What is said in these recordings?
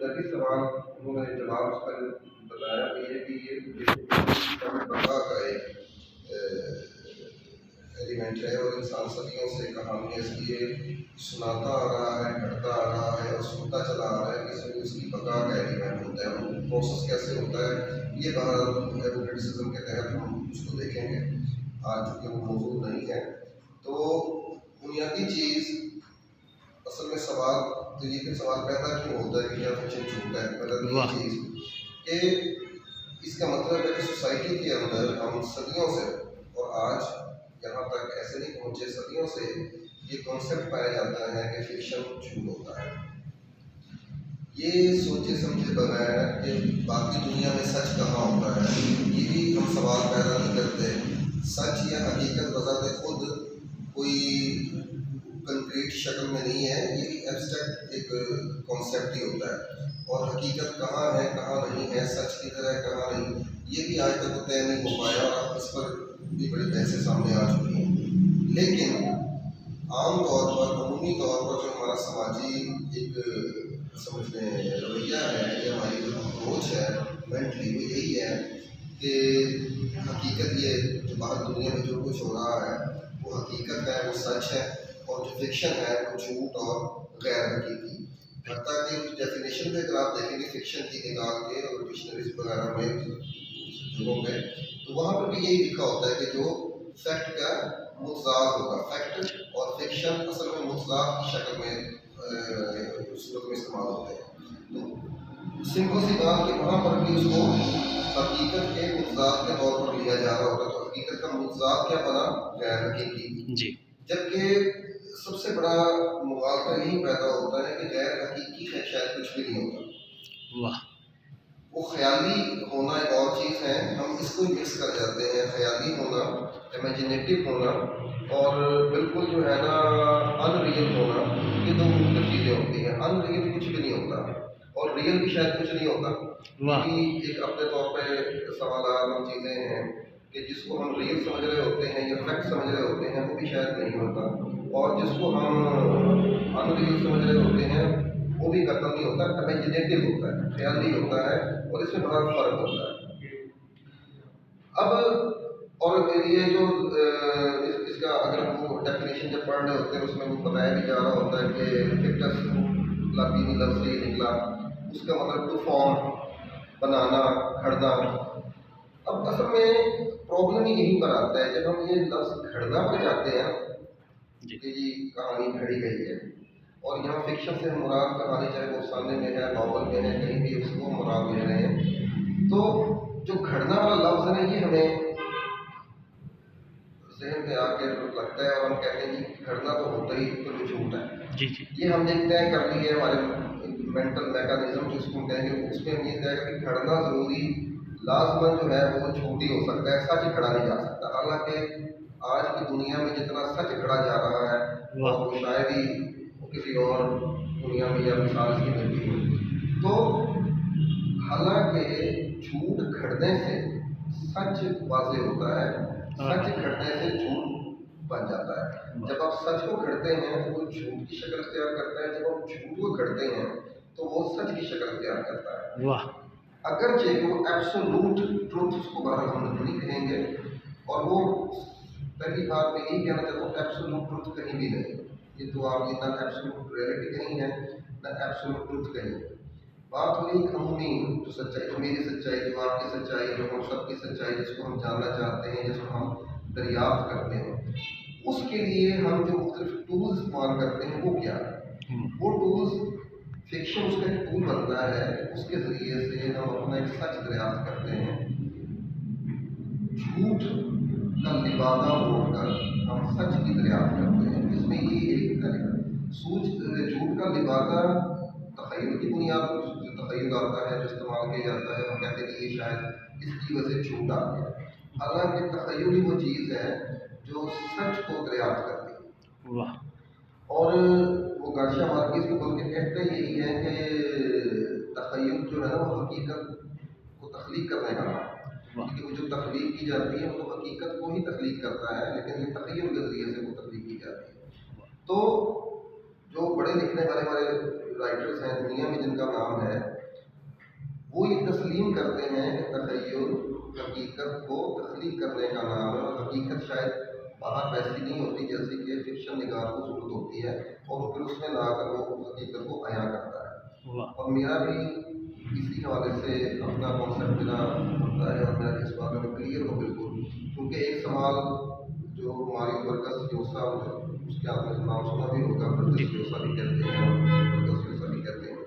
بنیادی سوال انہوں نے جواب اس کا بتایا وہ یہ کہ یہ بقا کا ایک ایلیمنٹ ہے، اور انسان صدیوں سے کہانیاں اس لیے سناتا آ رہا ہے، پڑھتا آ رہا ہے اور سنتا چلا آ رہا ہے کہ اس کی بقا کا ایلیمنٹ ہوتا ہے، وہ پروسیس کیسے ہوتا ہے، یہ بہرحال ایووکرٹیسزم کے تحت ہم اس کو دیکھیں گے آج چونکہ وہ موضوع نہیں ہے۔ تو بنیادی چیز اصل میں سوال تو یہ کہ سوال پیدا کیوں ہوتا ہے کہ کیا فکشن جھوٹ ہے، پہلے یہ چیز کہ اس کا مطلب ہے کہ سوسائٹی کے اندر ہم صدیوں سے اور آج یہاں تک ایسے نہیں پہنچے، صدیوں سے یہ کانسیپٹ پایا جاتا ہے کہ فکشن جھوٹ ہوتا ہے، یہ سوچے سمجھے بغیر کہ باقی دنیا میں سچ کہاں ہوتا ہے یہ بھی ہم سوال پیدا نہیں کرتے۔ سچ یا حقیقت بذات خود کوئی کنکریٹ شکل میں نہیں ہے، یہ بھی ایبسٹریکٹ ایک کانسیپٹ ہی ہوتا ہے، اور حقیقت کہاں ہے کہاں نہیں ہے، سچ کی طرح کہاں نہیں، یہ بھی آج تک طے نہیں ہو پایا، اور اس پر بھی بڑی بحثیں سامنے آ چکی ہیں۔ لیکن عام طور پر عمومی طور پر جو ہمارا سماجی ایک سمجھ لیں رویہ ہے یا ہماری جو اپروچ ہے مینٹلی وہ یہی ہے کہ حقیقت یہ جو باہر دنیا میں جو کچھ ہو رہا ہے وہ حقیقت ہے، وہ سچ ہے، اور جو فکشن ہے وہ جھوٹ اور غیر حقیقی۔ حتیٰ کہ ڈیفینیشن پہ اگر آپ دیکھیں گے فکشن کی نکال کے اور ڈکشنریز وغیرہ میں جگہوں پہ تو وہاں پر بھی یہی لکھا ہوتا ہے کہ جو فیکٹ کا متضاد ہوگا، فیکٹ اور فکشن اصل میں متضاد کی شکل میں صورت میں استعمال ہوتے ہیں۔ تو سمپل سی بات کہ وہاں پر بھی اس کو حقیقت کے متضاد کے طور پر لیا جا رہا ہوتا ہے، تو حقیقت کا متضاد کیا بنا؟ غیر حقیقی۔ جی، جبکہ سب سے بڑا مغالطہ یہی پیدا ہوتا ہے کہ غیر حقیقی شاید کچھ بھی نہیں ہوتا، واہ، وہ خیالی ہونا ایک اور چیز ہے، ہم اس کو مکس کر جاتے ہیں، خیالی ہونا، امیجنیٹو ہونا اور بالکل جو ہے نا ان ریئل ہونا، یہ دو مختلف چیزیں ہوتی ہیں۔ ان ریئل کچھ بھی نہیں ہوتا اور ریئل بھی شاید کچھ نہیں ہوتا، یہ ایک اپنے طور پہ سوالات اور چیزیں ہیں کہ جس کو ہم ریئل سمجھ رہے ہوتے ہیں یا فیکٹ سمجھ رہے ہوتے ہیں وہ بھی شاید نہیں ہوتا، اور جس کو ہم ان ریئل سمجھ رہے ہوتے ہیں وہ بھی قتل نہیں ہوتا، امیجنیٹو ہوتا ہے، خیالی ہوتا ہے، اور اس میں بڑا فرق ہوتا ہے۔ اب اور یہ جو اس کا اگر وہ ڈیفینیشن جب پڑھ رہے ہوتے ہیں اس میں وہ بتایا بھی جا رہا ہوتا ہے کہ فکٹس لاطینی لفظ سے نکلا، اس کا مطلب ٹو فارم، بنانا، کھڑنا۔ اب اصل میں پرابلم ہی یہیں پر آتا ہے جب ہم یہ لفظ کھڑنا پر جاتے ہیں کہ جی کہانی کھڑی گئی ہے، اور یہاں فکشن سے ہم مراد کہانی چاہے وہ افسانے میں ہے، ناول میں ہے، کہیں بھی اس کو مراد لے رہے ہیں، تو جو کھڑنا والا لفظ ہے یہ ہمیں ذہن میں آ کے لگتا ہے اور ہم کہتے ہیں کہ کھڑنا تو ہوتا ہی تو یہ جھوٹ ہے، یہ ہم نے طے کر لی ہے، ہمارے مینٹل میکانزم جس کو ہم کہیں گے اس میں ہم یہ طے کر کہ کھڑنا ضروری لازمن جو ہے وہ جھوٹ ہی ہو سکتا ہے، سچ کھڑا نہیں جا سکتا، حالانکہ آج کی دنیا میں جتنا سچ کھڑا جا رہا ہے اور وہ شاید ہی کسی اور دنیا میں یا مثال کی ملتی ہو، تو حالانکہ جھوٹ کھڑنے سے سچ واضح ہوتا ہے، سچ کھڑنے سے جھوٹ بن جاتا ہے۔ جب آپ سچ کو کھڑتے ہیں تو وہ جھوٹ کی شکل اختیار کرتا ہے، جب آپ جھوٹ کو کھڑتے ہیں تو وہ سچ کی شکل اختیار کرتا ہے، واہ، اگرچہ وہ ایبسولوٹ ٹروتھ اس کو بہرحال ہم نہیں کہیں گے، اور وہ پہلی بات میں یہی کہنا چاہتا ہوں ایبسولوٹ ٹروتھ کہیں بھی نہیں، یہ تو آپ کی نہ ایبسولوٹ ریئلٹی کہیں ہے نہ ایبسولوٹ ٹروتھ کہیں ہے، بات ہوئی ایک عمومی جو سچائی، جو میری سچائی، جو آپ کی سچائی، جو ہم سب کی سچائی، جس کو ہم جاننا چاہتے ہیں، جس کو ہم دریافت کرتے ہیں، اس کے لیے ہم جو مختلف ٹولز استعمال کرتے ہیں وہ کیا ہے؟ وہ ٹولز فکشن اس کا ایک ٹول بنتا ہے، اس کے ذریعے سے ہم اپنا ایک سچ دریافت کرتے ہیں، جھوٹ کا لبادہ اوڑھ کر ہم سچ کی دریافت کرتے ہیں، اس میں یہ ایک جھوٹ کا لبادہ تخیل کی بنیاد پر جو تخیل آتا ہے، جو استعمال کیا جاتا ہے، ہم کہتے ہیں کہ یہ شاید اس کی وجہ سے جھوٹ آ گیا، حالانکہ تخیل ہی وہ چیز ہے جو سچ کو دریافت کرتی ہے، واہ، اور وہ گارشیا مارکیز کو بول کے کہتے یہی ہے کہ تخیل جو ہے نا وہ حقیقت کو تخلیق کرنے کا ہے، کیونکہ وہ جو تخلیق کی جاتی ہے وہ حقیقت کو ہی تخلیق کرتا ہے، لیکن یہ تخیل کے ذریعے سے وہ تخلیق کی جاتی ہے۔ تو جو जो पढ़े लिखने वाले हमारे राइटर्स हैं दुनिया में जिनका नाम है, वो ये तस्लीम करते हैं कि तखय्युल हकीकत को तख्लीक करने का नाम है, और हकीकत शायद बाहर वैसी नहीं होती जैसे कि फिक्शन निगार को सूरत होती है, और फिर उसमें ला कर वो उस हकीकत को बयां करता है। और मेरा भी इसी हवाले से अपना कॉन्सेप्ट मेरा होता है, और मैं इस बारे में क्लियर हूँ बिल्कुल, क्योंकि एक सवाल जो मारियो बरकस ल्योसा, उसके आपने नाम सुना भी होगा, बरकस ल्योसा भी कहते हैं और बरकस ल्योसा भी कहते हैं,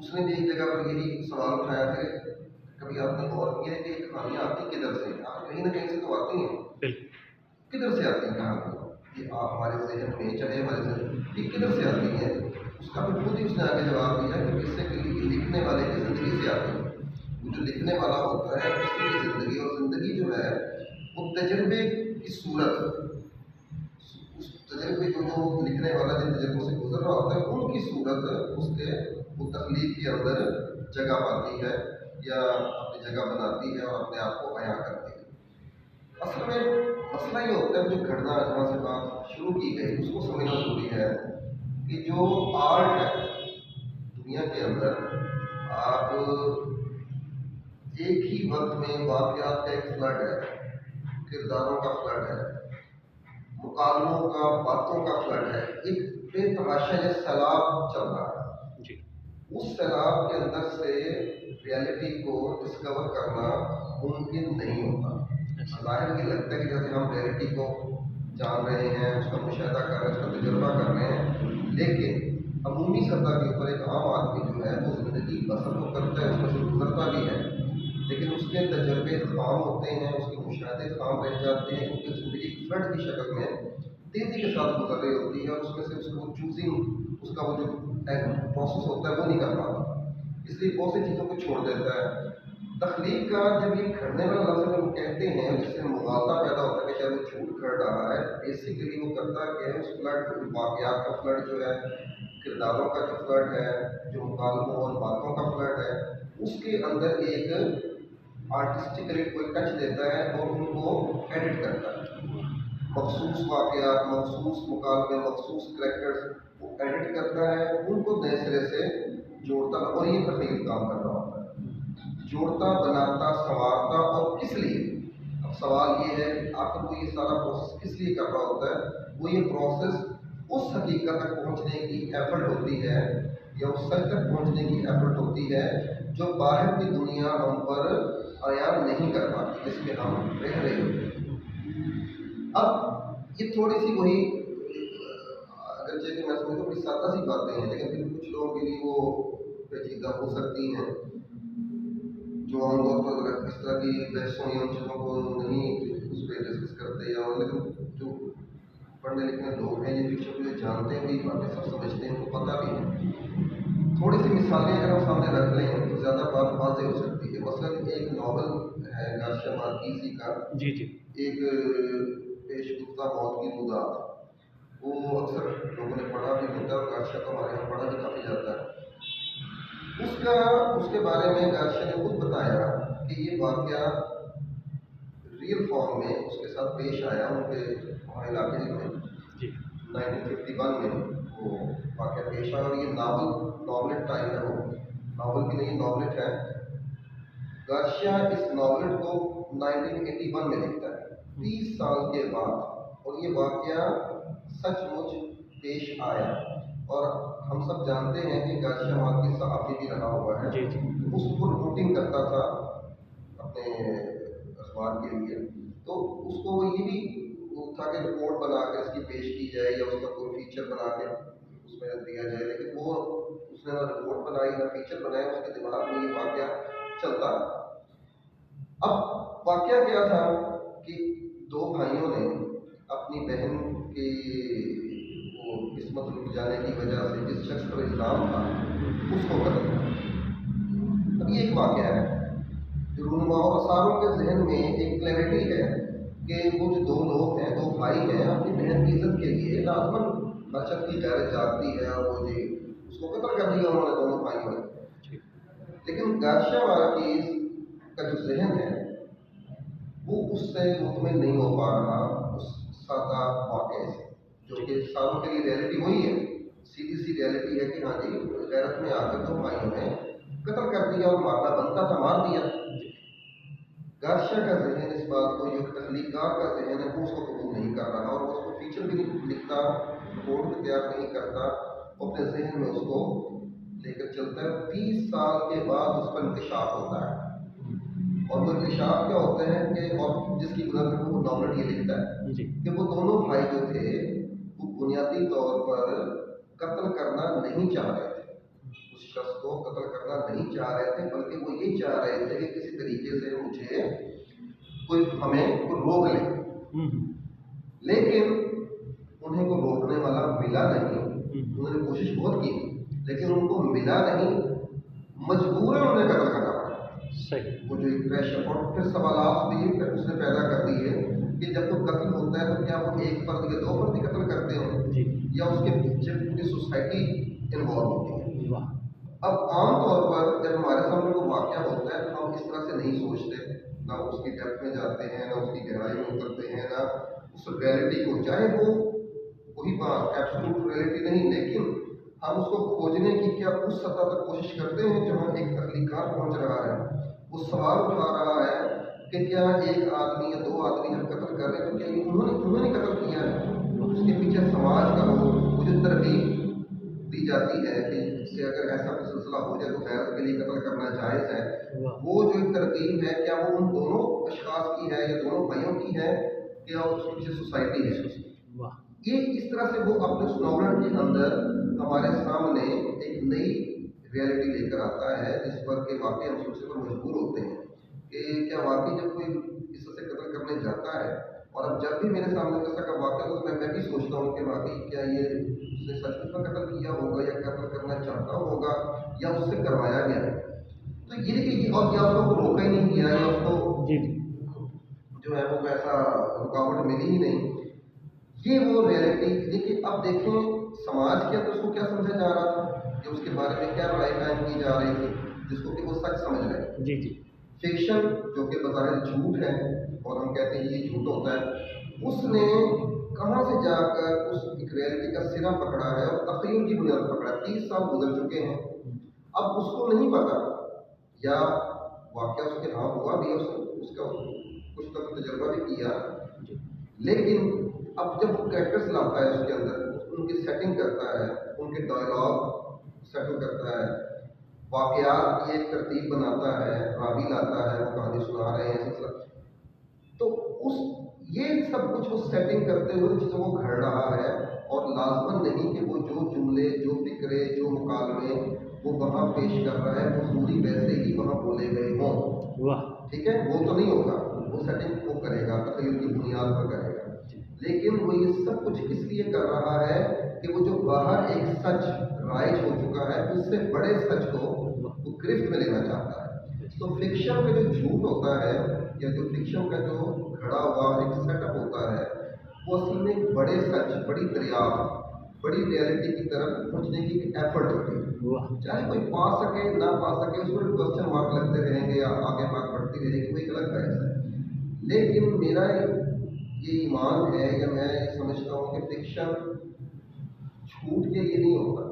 उसने भी एक जगह पर यही सवाल उठाया था कि कभी आपने गौर किया है कि कहानियाँ आती किधर से, आप कहीं ना कहीं से तो आती हैं, किधर से आती हैं कहानियाँ, ये आप हमारे जहन में चाहे हमारे जहन ये किधर से आती हैं, उसका फिर खुद ही उसने आगे जवाब दिया कि बेसिकली लिखने वाले की ज़िंदगी से आती है। वो जो लिखने वाला होता है उसकी ज़िंदगी, और ज़िंदगी जो है वो तजर्बे की सूरत, उस तजर्बे जो लिखने वाला जिन तजर्बों से गुजर रहा होता है उनकी सूरत उसके वो तख्लीक के अंदर जगह पाती है, या अपनी जगह बनाती है और अपने आप को बयां करती है। असल में मसला ये होता है, जो घटना जहाँ से बात शुरू की गई उसको समझना जरूरी है कि जो आर्ट है दुनिया के अंदर, आप एक ही वक्त में वाक़यात का एक फ्लड है, किरदारों का फ्लड है, मुकालमों का, बातों का फ्लड है, एक बेतहाशा या सैलाब चल रहा है जी। उस सैलाब के अंदर से रियलिटी को डिस्कवर करना मुमकिन नहीं होता। ज़ाहिर ये लगता है कि जैसे हम रियलिटी को जान रहे हैं, उसका मुशाहिदा कर रहे हैं, उसका तजुर्बा कर रहे हैं, लेकिन अमूमी सतह के ऊपर एक आम आदमी जो है वो ज़िंदगी बसर तो करता है, उसमें से गुजरता भी है, लेकिन उसके तजर्बे खाम होते हैं, उसके मुशाहदे खाम रह जाते हैं, क्योंकि ज़िंदगी फ्लड की शक्ल में तेज़ी के साथ गुजर रही होती है, और उसमें से उसको चूजिंग, उसका वो जो प्रोसेस होता है वो नहीं कर पाता, इसलिए बहुत सी चीज़ों को छोड़ देता है। तख्लीक का जब ये घड़ने वाला लफ्ज़ जब हम कहते हैं, जिससे मुगालता पैदा होता है कि शायद वो झूठ घड़ रहा है, बेसिकली वो करता क्या है, उस फ्लड, वाक़यात का फ्लड जो है, किरदारों का जो फ्लड है, जो मुकालमों और बातों का फ्लड है, उसके अंदर एक आर्टिस्टिकली कोई टच देता है और उनको एडिट करता है। मखसूस वाक़यात, मखसूस मुकालमे, मखसूस करैक्टर्स वो एडिट करता है, उनको नए सिरे से जोड़ता है, और ये तख्लीक काम कर रहा होता है, जोड़ता, बनाता, संवारता, और किस लिए? अब सवाल ये है कि आखिर वो ये सारा प्रोसेस किस लिए कर रहा होता है? वो ये प्रोसेस उस हकीकत तक पहुंचने की एफर्ट होती है, या उस सच तक पहुंचने की एफर्ट होती है जो बाहर की दुनिया हम पर अयान नहीं कर पाती, जिसमें हम रह रहे होते हैं। अब ये थोड़ी सी वही, अगरचे कि मैं समझता हूँ सादा सी बातें हैं, लेकिन फिर कुछ लोगों के लिए वो पेचीदा हो सकती हैं, जो आमतौर पर इस तरह की बहसों या उन चीज़ों को नहीं उस पर डिस्कस करते, या लेकिन जो पढ़ने लिखने लोग हैं, ये फिक्शन को जानते हैं, वही बातें सब समझते हैं, उनको पता भी है। थोड़ी सी मिसालें अगर हम सामने रख लें तो ज़्यादा बात वाज़ेह हो सकती है। मसलन एक नावल है गाशिया मार्कीज़ी का, जी जी, एक पेशगुफ्ता मौत की मुदात, वो अक्सर लोगों ने पढ़ा भी होता है, और गाशिया को हमारे यहाँ पढ़ा भी काफ़ी जाता है। उसका उसके बारे में गाशिया ने खुद बताया कि ये वाक़या रियल फॉर्म में उसके साथ पेश आया उनके वहाँ इलाके में 1951 में वो वाक़या पेश आया, और ये नॉवलेट टाइम है, वो नावल भी नहीं नॉवलेट है। गाशिया इस नॉवलेट को 1981 में लिखता है, 30 साल के बाद, और ये वाक़या सचमुच पेश आया। और हम सब जानते हैं कि गाशिया मार्की सहाफ़ी भी रहा हुआ है, उसको रिपोर्टिंग करता था अपने अखबार के लिए, तो उसको वो ये भी था कि रिपोर्ट बना कर इसकी पेश की जाए, या उसका कोई फीचर बना के उसमें दिया जाए, लेकिन वो उसने ना रिपोर्ट बनाई ना फीचर बनाया, उसके दिमाग में ये वाक़या चलता रहा। अब वाक़या क्या था कि दो भाइयों ने अपनी बहन की वो किस्मत रुक जाने की वजह से जिस शख्स पर इल्ज़ाम था उसको कत्ल किया। अब ये एक वाक़या है जो रूनुमा और असारों के जहन में एक क्लैरिटी है कि वो जो दो लोग हैं, दो भाई हैं, अपनी बहन की इज्जत के लिए लाजमन बचत की गैरत जागती है, और वो जी उसको कत्ल कर दिया उन्होंने, दोनों भाइयों ने। लेकिन गाशिया मार्कीज़ का जो जहन है वो उससे मुतमिन नहीं हो पा रहा, उस सादा वाक़े से, जो कि सारों के लिए रियलिटी वही है, सीधी सी रियलिटी है कि हाँ जी, गैरत में आकर दो भाइयों ने कत्ल कर दिया और मारना बनता था, मार दिया। गादशाह का जहन इस बात को, जो तख्लीकार का जहन है, वो उसको कबूल नहीं कर रहा और वो उसको फीचर भी नहीं लिखता, बोर्ड भी तैयार नहीं करता, वो अपने जहन में उसको लेकर चलता है। 30 साल के बाद उस पर इंकशाफ होता है और वो इंकशाफ क्या होते हैं कि, और जिसकी बुनियाद पर वो नॉवल ये लिखता है कि वो दोनों भाई जो थे वो बुनियादी तौर पर कत्ल करना नहीं चाह रहे थे, उस शख्स को कत्ल करना नहीं चाह रहे थे, बल्कि वो ये चाह रहे थे कि किसी तरीके से मुझे कोई हमें को रोक ले। लेकिन उन्हें को रोकने वाला मिला नहीं। उन्होंने कोशिश बहुत की लेकिन उनको मिला नहीं, मजबूरन उन्हें कत्ल करना पड़ा। सही। वो जो एक प्रेशर और फिर सवालात भी उसने पैदा कर दिए कि जब वो कत्ल होता है तो क्या वो एक फर्द या दो फर्द ही कत्ल करते हो या उसके पीछे पूरी सोसाइटी इन्वॉल्व होती है। अब आम तौर पर जब हमारे सामने कोई वाक़या होता है तो हम इस तरह से नहीं सोचते, ना उसकी डेप्थ में जाते हैं, ना उसकी गहराई में उतरते हैं, ना उस रियलिटी को, चाहे वो वही बात एब्सोल्यूट रियलिटी नहीं, लेकिन हम उसको खोजने की क्या उस सतह तक कोशिश करते हैं जहाँ एक तख्लीकार पहुँच रहा है। वो सवाल उठा रहा है कि क्या एक आदमी या दो आदमी जब कत्ल कर रहे हैं तो क्या ये उन्होंने कत्ल किया है? उसके पीछे समाज का वो जो तरकीब दी जाती है कि अगर ऐसा कोई सिलसिला हो जाए तो गैरत के लिए कत्ल करना जायज़ है, वो जो एक तरकीब है क्या वो उन दोनों अशखास की है या दोनों भाइयों की है, क्या उसके पीछे सोसाइटी है? ये इस तरह से वो अपने उस नॉवल के अंदर हमारे सामने एक नई रियलिटी लेकर आता है जिस पर के वाकई हम सोचने पर मजबूर होते हैं कि क्या वाकई जब कोई इस तरह से कत्ल करने जाता है, और अब जब भी मेरे सामने किसी का वाकया हो तो मैं भी सोचता हूँ कि वाकई क्या ये उसने सचमुच में कत्ल किया होगा या कत्ल करना चाहता होगा या उससे करवाया गया है। तो ये देखिए, और या उसको रोका ही नहीं गया या उसको जो है वो वैसा रुकावट मिली ही नहीं। ये वो रियलिटी देखिए। अब देखें समाज के अंदर उसको क्या समझा जा रहा था, कि उसके बारे में क्या राय कायम की जा रही थी जिसको कि वो सच समझ रहे हैं। फिक्शन जो कि बज़ाहिर झूठ है और हम कहते हैं ये झूठ होता है, उसने कहाँ से जाकर उस एक रियलिटी का सिरा पकड़ा है और तख़य्युल की बुनियाद पकड़ा है। 30 साल गुजर चुके हैं, अब उसको नहीं पता या वाकया उसके हाँ हुआ भी, उसका कुछ तक तजर्बा भी किया, लेकिन अब जब वो कैरेक्टर्स लाता है उसके अंदर, उनकी सेटिंग करता है, उनके डायलॉग सेटल करता है, वाकयात की एक तरतीब बनाता है, रावी लाता है, वो कहानी सुना रहे हैं सिलसिला, तो उस ये सब कुछ वो सेटिंग करते हुए चीज़ों को घड़ रहा है और लाजमन नहीं कि वो जो जुमले, जो फिक्रे, जो मुकालमे वो वहाँ पेश कर रहा है वो पूरी वैसे ही वहाँ बोले गए हों। ठीक है, वो तो नहीं होगा, वो सेटिंग वो करेगा, तख़य्युल की बुनियाद पर करेगा, लेकिन वो ये सब कुछ किस लिए कर रहा है कि वो जो बाहर एक सच राइज हो चुका है उससे बड़े सच को वो गिरफ्त में लेना चाहता है। तो फिक्शन का जो झूठ होता है या जो फिक्शन का जो खड़ा हुआ एक सेटअप होता है, वो असल में एक बड़े सच, बड़ी दरियाफ्त, बड़ी रियलिटी की तरफ पहुँचने की एक एफर्ट होती है। चाहे कोई पा सके ना पा सके, उस पर क्वेश्चन मार्क लगते रहेंगे या आगे बात बढ़ती रहेगी, वो एक अलग बहस है। लेकिन मेरा ये ईमान है या मैं ये समझता हूँ कि फिक्शन झूठ के लिए नहीं होता,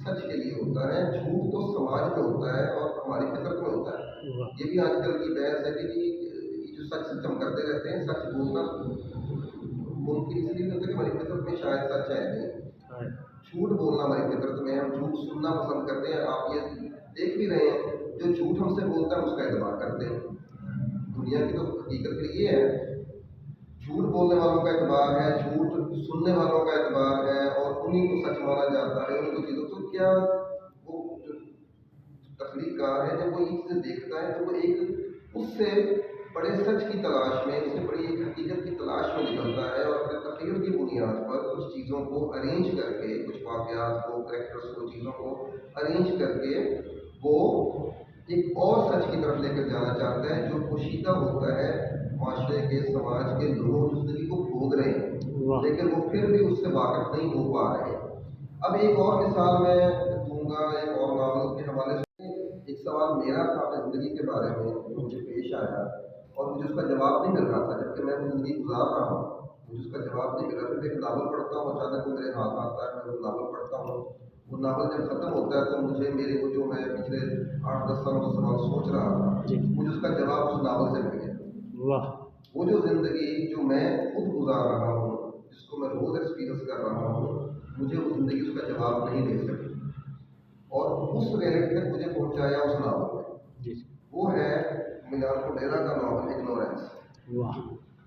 सच के लिए होता है। झूठ तो समाज में होता है और हमारी फितरत में होता है। ये भी आजकल की बहस है कि ये जो सच हम करते रहते हैं, सच बोलना मुमकिन इसलिए होता है कि हमारी फितरत में शायद सच है नहीं, झूठ बोलना हमारी फितरत में है, हम झूठ सुनना पसंद करते हैं। आप ये देख भी रहे हैं, जो झूठ हमसे बोलता है उसका एतबार करते हैं। दुनिया की तो हकीकत फिर ये है, झूठ बोलने वालों का एतबार है, झूठ सुनने वालों का एतबार है और उन्हीं को सच माना जाता है, उन्हीं को चीज़ों। तो क्या वो जो तख्लीकार है जब वो ये चीज़ें देखता है तो वो एक उससे बड़े सच की तलाश में, उससे बड़ी एक हकीकत की तलाश में निकलता है और अपने तख़य्युल की बुनियाद पर कुछ चीज़ों को अरेंज करके, कुछ वाक़यात को, कैरेक्टर्स को, चीज़ों को अरेंज करके वो एक और सच की तरफ लेकर जाना चाहता है जो पोशीदा होता है माशरे के, समाज के लोगों की ज़िंदगी को भोग रहे हैं, लेकिन वो फिर भी उससे वाकिफ नहीं हो पा रहे। अब एक और मिसाल मैं दूंगा एक और नावल के हवाले से। एक सवाल मेरा था अपनी ज़िंदगी के बारे में जो मुझे पेश आया और मुझे उसका जवाब नहीं मिल रहा था जबकि मैं वो ज़िंदगी गुजार रहा हूँ। मुझे उसका जवाब नहीं मिला। फिर एक नावल पढ़ता हूँ, अचानक वो मेरे हाथ आता है, मैं वो नावल पढ़ता हूँ। वो नावल जब ख़त्म होता है तो मुझे मेरे वो जो मैं पिछले 8-10 सालों से सवाल सोच रहा था, जी। मुझे उसका जवाब उस नावल से मिल गया। वाह। वो जो ज़िंदगी जो मैं खुद गुजार रहा हूँ, जिसको मैं रोज़ एक्सपीरियंस कर रहा हूँ, मुझे वो ज़िंदगी उसका जवाब नहीं दे सकी। और उस रियलिटी तक मुझे पहुँचाया उस नावल ने। जी। वो है मिलान कुंडेरा का नावल इग्नोरेंस। वाह।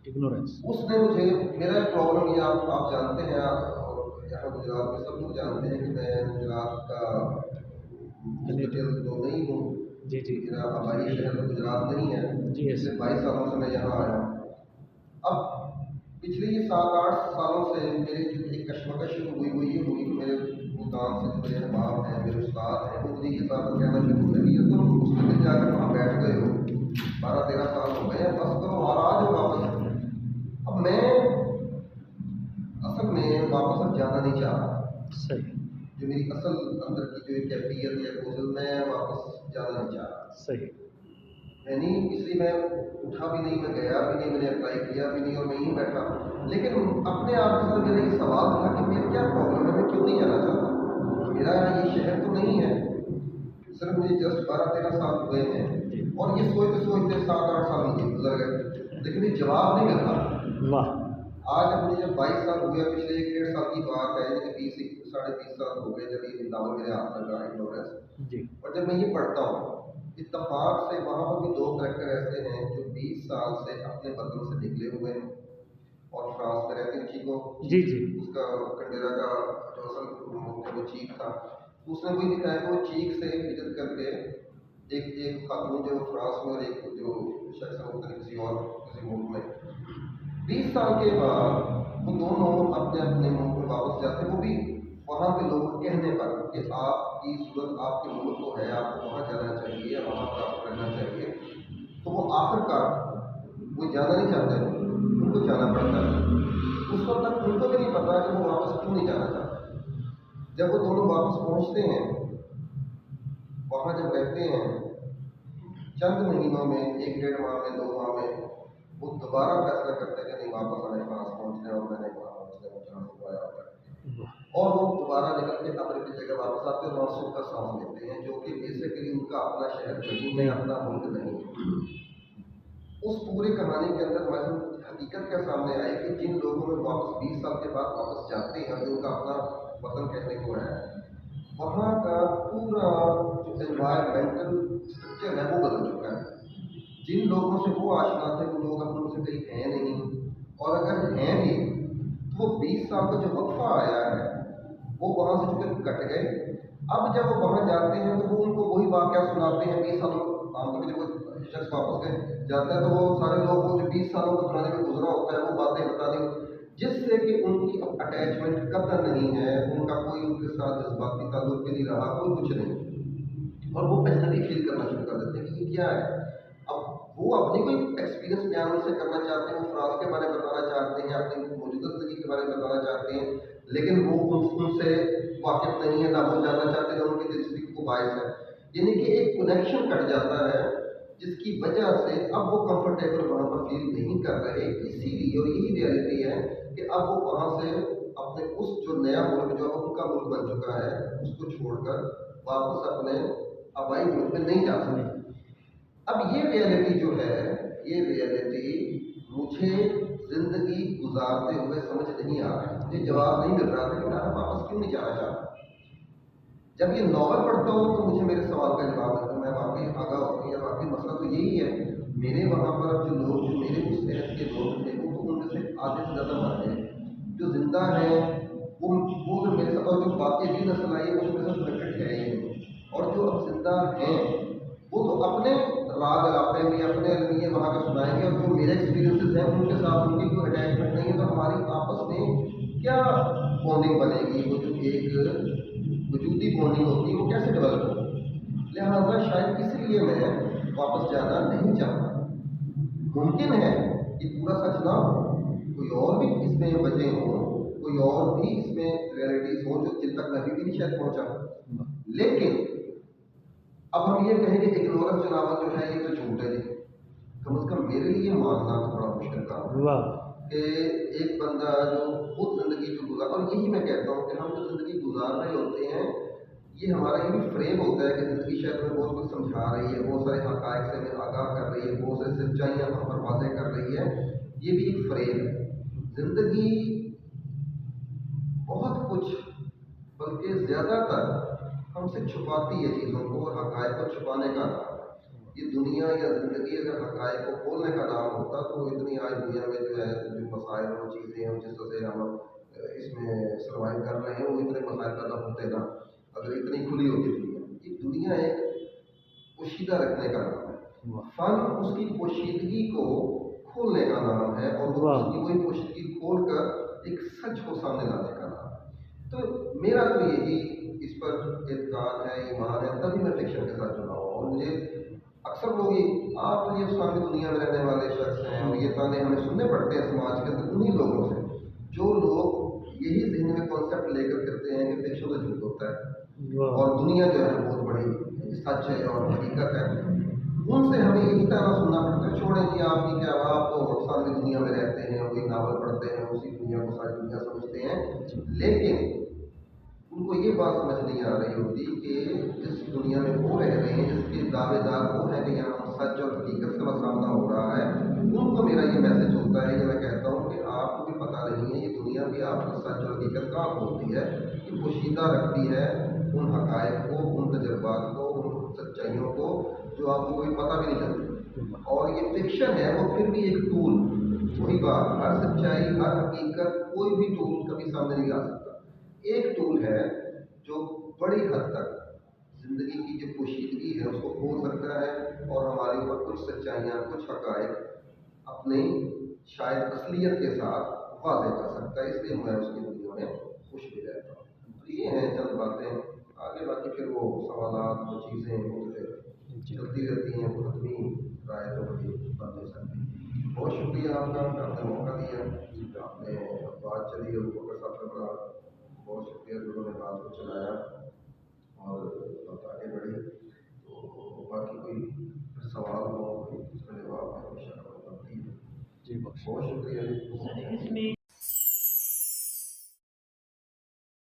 इग्नोरेंस। उसने मुझे, मेरा प्रॉब्लम ये आप जानते हैं, और यहाँ गुजरात में सब लोग जानते हैं कि मैं गुजरात का मुस्तकिल तो नहीं हूँ। जी जी मेरा आबाई शहर तो गुजरात नहीं है। जी। यस। पिछले 22 सालों से मैं यहाँ आया हूँ। अब पिछले ये 7-8 सालों से मेरी जो एक कश्मकश शुरू हुई वो ये हुई कि मेरे भूटान से जो मेरे अहबाब हैं, मेरे उस्ताद हैं, वो मुझे ये बात कहना शुरू कर कि ये तो मुस्तकिल जाकर वहाँ बैठ गए हो, 12-13 साल हो गए हैं, बस करो और आ जाओ वापस। अब मैं असल में वापस अब जाना नहीं चाह रहा। सही। जो मेरी असल अंदर की जो एक कैफियत या कोसल, मैं वापस जाना नहीं चाह रहा। सही। यानी इसलिए मैं उठा भी नहीं, मैं गया भी नहीं, मैंने अप्लाई किया भी नहीं और मैं यहीं बैठा। लेकिन अपने आप के साथ मेरा ये सवाल था कि मेरा क्या प्रॉब्लम है, मैं क्यों नहीं जाना चाहता। मेरा ये शहर तो नहीं है, सिर्फ मुझे जस्ट 12-13 साल हुए हैं और ये सोचते सोचते 7-8 साल मुझे गुजर गए, लेकिन ये जवाब नहीं मिल रहा। वाह। आज जब मुझे जब 22 साल हुए, पिछले 1-1.5 साल की बात है, यानी कि 20-20 साल हो गए जब ये नावल मेरे हाथ लगा इग्नोरेंस। जी। और जब मैं ये पढ़ता हूँ, इत्तफाक से वहाँ पर भी 2 करैक्टर ऐसे हैं जो 20 साल से अपने वतन से निकले हुए हैं और फ्रांस में रहते हैं। चीको, जी जी। उसका कंडेरा का जो असल वो चीक था, उसने वही दिखाया कि वो चीक से हिजरत करके एक खातून जो फ्रांस में और एक जो शख्स है वो किसी मुल्क में, 20 साल के बाद वो दोनों अपने अपने मुल्क में वापस जाते हैं। वो भी वहाँ के लोगों के कहने पर कि आपकी सूरत आपके मुल्क को है, आपको वहाँ जाना चाहिए, वहाँ पर आपको रहना चाहिए। तो वो आखिरकार वो जाना नहीं चाहते, उनको जाना पड़ता है। उस वक्त तक उनको भी नहीं पता कि वो वापस क्यों नहीं जाना चाहते। जब वो दोनों वापस पहुँचते हैं, वहाँ जब रहते हैं, चंद महीनों में, 1-1.5 माह में, 2 माह में, वो दोबारा फैसला करते हैं कि नहीं वापस हमें फ्रांस पहुँचना है और मैंने वहाँ पहुँचना है, जहाँ से आया होता है। और वो दोबारा निकल के अपनी जगह वापस आते हैं और सुख का सांस लेते हैं, जो कि बेसिकली उनका अपना शहर नहीं है, अपना मुल्क नहीं है। उस पूरी कहानी के अंदर मैं हकीकत क्या सामने आई कि जिन लोगों में वापस 20 साल के बाद वापस जाते हैं, जो उनका अपना वतन कहने को है, वहाँ का पूरा जो एनवायरमेंटल स्ट्रक्चर है वो बदल चुका है। जिन लोगों से वो आशना थे वो लोग अब उनसे कहीं हैं नहीं, और अगर हैं भी तो वो 20 साल का जो वक्फा आया है वो वहाँ से चुके कट गए। अब जब वो वहाँ जाते हैं तो वो उनको वही वाक़या सुनाते हैं 20 सालों, आमतौर पर जब वो शख्स वापस गए जाता है तो वो सारे लोग वो जो 20 सालों को पुराने में गुजरा होता है वो बातें बताने, जिससे कि उनकी अटैचमेंट कतई नहीं है, उनका कोई उनके साथ जज्बाती ताल्लुक भी नहीं रहा, कोई कुछ नहीं, और वो अजनबी फील करना शुरू कर देते हैं कि ये क्या है। अब वो अपनी कोई एक्सपीरियंस बयान उनसे करना चाहते हैं, वो फ्रांस के बारे में बताना चाहते हैं, अपनी मौजूदा ज़िंदगी के बारे में बताना चाहते हैं, लेकिन वो उनसे वाकिफ नहीं है, ना वो जानना चाहते हैं, उनकी दिलचस्पी को बायस है। यानी कि एक कनेक्शन कट जाता है, जिसकी वजह से अब वो कंफर्टेबल वहाँ पर फील नहीं कर रहे। इसीलिए और यही रियलिटी है कि अब वो वहाँ से अपने उस जो नया मुल्क जो अब उनका मुल्क बन चुका है उसको छोड़कर वापस अपने आबाई मुल्क में नहीं जा सकते। अब ये रियलिटी जो है, ये रियलिटी मुझे ज़िंदगी गुजारते हुए समझ नहीं आ रही, मुझे जवाब नहीं मिल रहा था कि मैं वापस क्यों नहीं जाना चाहता। जब ये नॉवल पढ़ता हूँ तो मुझे मेरे सवाल का जवाब मिलता है, मैं वाकई आगाह होता हूँ यार, वाकई मसला तो यही है। मेरे वहाँ पर जो लोग, जो मेरे उस शहर के लोग थे, वो तो उनमें से आधे से ज़्यादा मर गए। जो जिंदा हैं वो जो मेरे साथ, और जो बाकी अगली नस्ल आई है वो मेरे साथ कनेक्टेड है ही नहीं, और जो अब जिंदा हैं वो तो अपने राग अलापे में अपने अलमिए वहाँ के सुनाएंगे, और जो मेरे एक्सपीरियंसेस हैं उनके साथ उनकी कोई अटैचमेंट नहीं है, तो हमारी आपस में क्या बॉन्डिंग बनेगी, वो जो एक वजूदी बॉन्डिंग होती है वो कैसे डेवलप होगी। लिहाजा शायद इसीलिए मैं वापस जाना नहीं चाहता। मुमकिन है कि पूरा सच ना हो, कोई और भी इसमें वजह हो, कोई और भी इसमें रियलिटीज हो जो जिन तक मैं अभी भी नहीं शायद पहुंचा। लेकिन अब हम ये कहें कि इग्नोरेंस जो नावल जो है ये तो झूठ है जी, कम से कम मेरे लिए मानना तो बड़ा मुश्किल काम है। کہ ایک بندہ جو خود زندگی جو گزار، اور یہی میں کہتا ہوں کہ ہم جو زندگی گزار رہے ہوتے ہیں یہ ہمارا یہ بھی فریم ہوتا ہے کہ زندگی شاید ہمیں بہت کچھ سمجھا رہی ہے، بہت سارے حقائق سے ہمیں آگاہ کر رہی ہے، بہت ساری سچائیاں ہم پر واضح کر رہی ہے، یہ بھی ایک فریم ہے۔ زندگی بہت کچھ بلکہ زیادہ تر ہم سے چھپاتی ہے چیزوں کو، اور حقائق کو چھپانے کا نام ہے یہ دنیا یا زندگی۔ اگر حقائق کو کھولنے کا نام ہوتا تو اتنی آج دنیا میں جو ہے جو مسائل اور چیزیں ہیں جس طرح سے ہم اس میں سروائیو کر رہے ہیں وہ اتنے مسائل پیدا ہوتے نا اگر اتنی کھلی ہوتی دنیا۔ یہ دنیا ایک پوشیدہ رکھنے کا نام ہے، فن اس کی پوشیدگی کو کھولنے کا نام ہے، اور وہ اس کی وہی پوشیدگی کھول کر ایک سچ کو سامنے لانے کا نام ہے۔ تو میرا تو یہی اس پر اعتقاد ہے، ایمان ہے، تبھی میں فکشن کے ساتھ جڑا ہوں۔ اور مجھے اکثر لوگ آپ تو یہ اسلامی دنیا میں رہنے والے شخص ہیں اور یہ تانے ہمیں سننے پڑتے ہیں سماج کے اندر انہیں لوگوں سے جو لوگ یہی ذہن میں کانسیپٹ لے کر کرتے ہیں کہ فکشن تو جھوٹ ہوتا ہے اور دنیا جو ہے بہت بڑی سچ ہے اور حقیقت ہے، ان سے ہمیں یہی طرح سننا پڑتا ہے چھوڑیں جی آپ کی کیا، آپ تو افسانوی دنیا میں رہتے ہیں، وہی ناول پڑھتے ہیں، اسی دنیا کو ساری دنیا سمجھتے ہیں۔ لیکن ان کو یہ بات سمجھ نہیں آ رہی ہوتی کہ جس دنیا میں وہ رہ رہے ہیں، جس کے دعوے دار وہ ہیں کہ یہاں سچ اور حقیقت کا سامنا ہو رہا ہے، ان کو میرا یہ میسج ہوتا ہے، یہ میں کہتا ہوں کہ آپ کو بھی پتہ نہیں ہے یہ دنیا بھی آپ کو سچ اور حقیقت کہاں ہوتی ہے، یہ پوشیدہ رکھتی ہے ان حقائق کو، ان تجربات کو، ان سچائیوں کو جو آپ کو کوئی پتہ بھی نہیں چلتی۔ اور یہ فکشن ہے وہ پھر بھی ایک ٹول، وہی بات، ہر سچائی ہر حقیقت کوئی بھی ٹول کبھی سامنے نہیں لا سکتا، ایک ٹول ہے جو بڑی حد تک زندگی کی جو پوشیدگی ہے اس کو کھول سکتا ہے اور ہمارے اوپر کچھ سچائیاں کچھ حقائق اپنی شاید اصلیت کے ساتھ واضح کر سکتا ہے، اس لیے میں اس کی دنیا میں خوش بھی رہتا ہوں۔ تو یہ ہیں چند باتیں، آگے باقی پھر وہ سوالات وہ چیزیں چلتی رہتی ہیں، حتمی رائے تو بڑی بات نہیں سکتی۔ بہت شکریہ آپ کا، آپ نے موقع دیا، آپ نے بات چلی اور وہ صاحب کا بڑا بہت شکریہ جنہوں نے بات کو چلایا اور بات آگے بڑھی۔ تو باقی کوئی سوال ہو، کوئی اس کا جواب ہے، ان شاء اللہ بنتی ہے۔ جی بخش بہت شکریہ جی۔